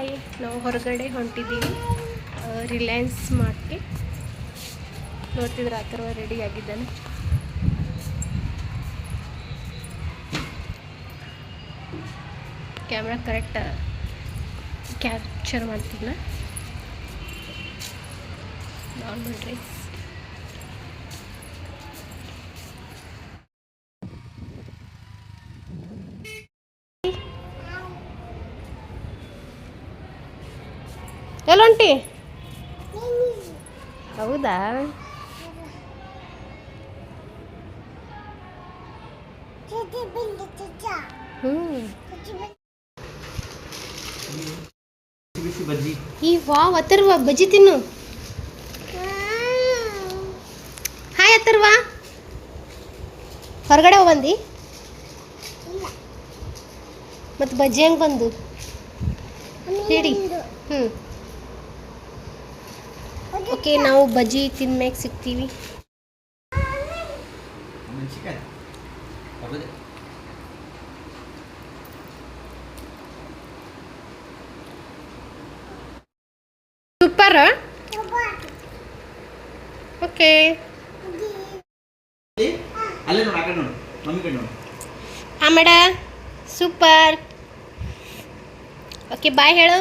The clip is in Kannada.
ಹಾಯ್, ನಾವು ಹೊರಗಡೆ ಹೊಂಟಿದ್ದೀವಿ ರಿಲಯನ್ಸ್ ಮಾರ್ಟ್ಗೆ. ನೋಡ್ತಿದ್ರೆ ಆ ಥರ ರೆಡಿ ಆಗಿದ್ದಾನೆ. ಕ್ಯಾಮ್ರಾ ಕರೆಕ್ಟ್ ಕ್ಯಾಪ್ಚರ್ ಮಾಡ್ತಿದ್ನ. Normal dress. ಎಲ್ಲೊಂಟಿ? ಹೌದಾ? ಈ ವಾವ್ ಅಥರ್ವ ಬಜ್ಜಿ ತಿನ್ನು. ಹಾಯ್ ಅಥರ್ವ, ಹೊರಗಡೆ ಬಂದಿ ಮತ್ತು ಬಜ್ಜಿ ಹೆಂಗೆ ಬಂದು ಹೇಳಿ. ಓಕೆ, ನಾವು ಬಜ್ಜಿ ತಿನ್ಮೇಲೆ ಸಿಗ್ತೀವಿ. ಸೂಪರ್. ಓಕೆ, ಮೇಡ ಸೂಪರ್. ಓಕೆ, ಬಾಯ್ ಹೇಳು.